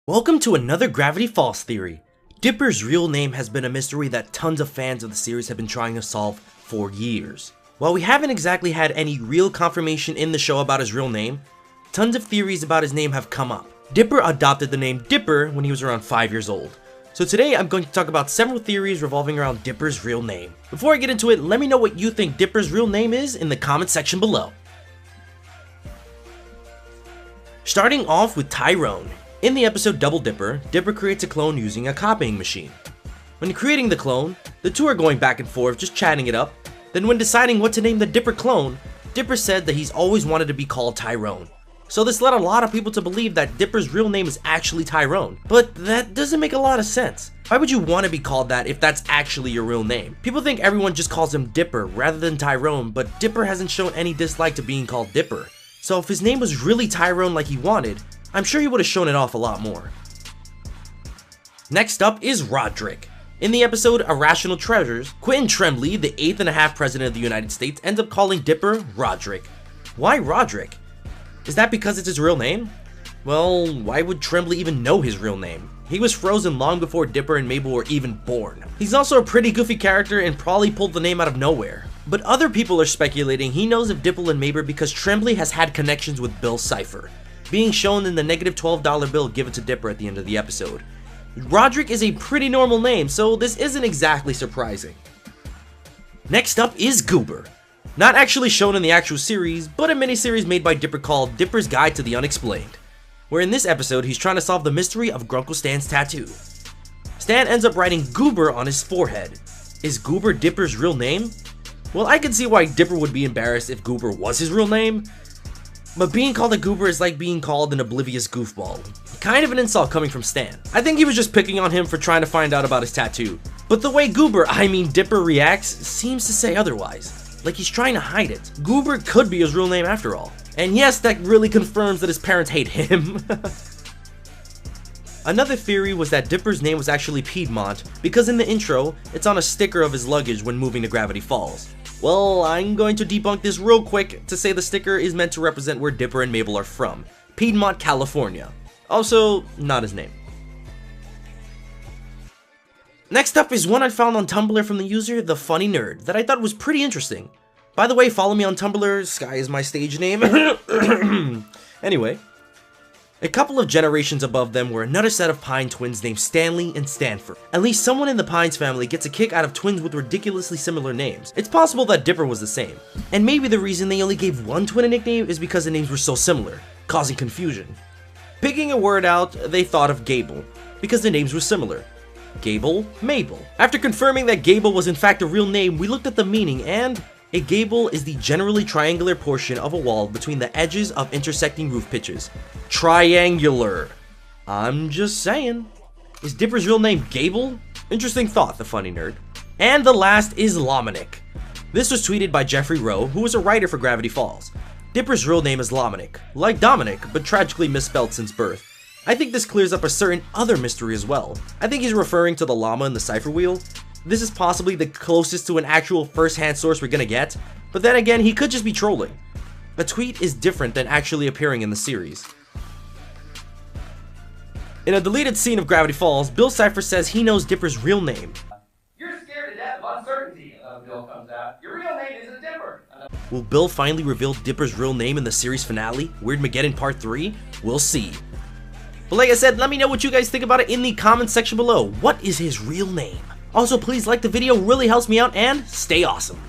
Welcome to another Gravity Falls theory. Dipper's real name has been a mystery that tons of fans of the series have been trying to solve for years. While we haven't exactly had any real confirmation in the show about his real name, tons of theories about his name have come up. Dipper adopted the name Dipper when he was around 5 years old. So today I'm going to talk about several theories revolving around Dipper's real name. Before I get into it, let me know what you think Dipper's real name is in the comment section below. Starting off with Tyrone. In the episode Double Dipper, Dipper creates a clone using a copying machine. When creating the clone, the two are going back and forth just chatting it up. Then when deciding what to name the Dipper clone, Dipper said that he's always wanted to be called Tyrone. So this led a lot of people to believe that Dipper's real name is actually Tyrone. But that doesn't make a lot of sense. Why would you want to be called that if that's actually your real name? People think everyone just calls him Dipper rather than Tyrone, but Dipper hasn't shown any dislike to being called Dipper. So if his name was really Tyrone like he wanted, I'm sure he would have shown it off a lot more. Next up is Roderick. In the episode Irrational Treasures, Quentin Tremblay, the 8th and a half president of the United States, ends up calling Dipper Roderick. Why Roderick? Is that because it's his real name? Well, why would Tremblay even know his real name? He was frozen long before Dipper and Mabel were even born. He's also a pretty goofy character and probably pulled the name out of nowhere. But other people are speculating he knows of Dipper and Mabel because Tremblay has had connections with Bill Cipher, being shown in the negative $12 bill given to Dipper at the end of the episode. Roderick is a pretty normal name, so this isn't exactly surprising. Next up is Goober. Not actually shown in the actual series, but a miniseries made by Dipper called Dipper's Guide to the Unexplained, where in this episode he's trying to solve the mystery of Grunkle Stan's tattoo. Stan ends up writing Goober on his forehead. Is Goober Dipper's real name? Well, I can see why Dipper would be embarrassed if Goober was his real name, but being called a goober is like being called an oblivious goofball. Kind of an insult coming from Stan. I think he was just picking on him for trying to find out about his tattoo. But the way Goober, I mean Dipper, reacts seems to say otherwise. Like he's trying to hide it. Goober could be his real name after all. And yes, that really confirms that his parents hate him. Another theory was that Dipper's name was actually Piedmont because in the intro, it's on a sticker of his luggage when moving to Gravity Falls. Well, I'm going to debunk this real quick to say the sticker is meant to represent where Dipper and Mabel are from, Piedmont, California. Also, not his name. Next up is one I found on Tumblr from the user The Funny Nerd that I thought was pretty interesting. By the way, follow me on Tumblr, Sky is my stage name. Anyway, a couple of generations above them were another set of Pine twins named Stanley and Stanford. At least someone in the Pines family gets a kick out of twins with ridiculously similar names. It's possible that Dipper was the same. And maybe the reason they only gave one twin a nickname is because the names were so similar, causing confusion. Picking a word out, they thought of Gable, because the names were similar. Gable, Mabel. After confirming that Gable was in fact a real name, we looked at the meaning and a gable is the generally triangular portion of a wall between the edges of intersecting roof pitches. Triangular. I'm just saying. Is Dipper's real name Gable? Interesting thought, The Funny Nerd. And the last is Lominic. This was tweeted by Jeffrey Rowe, who was a writer for Gravity Falls. Dipper's real name is Lominic, like Dominic, but tragically misspelled since birth. I think this clears up a certain other mystery as well. I think he's referring to the llama in the cipher wheel. This is possibly the closest to an actual first-hand source we're gonna get, but then again, he could just be trolling. A tweet is different than actually appearing in the series. In a deleted scene of Gravity Falls, Bill Cipher says he knows Dipper's real name. You're scared to death of uncertainty, Bill comes out. Your real name isn't Dipper. Will Bill finally reveal Dipper's real name in the series finale, Weirdmageddon Part 3? We'll see. But like I said, let me know what you guys think about it in the comments section below. What is his real name? Also, please like the video, really helps me out, and stay awesome.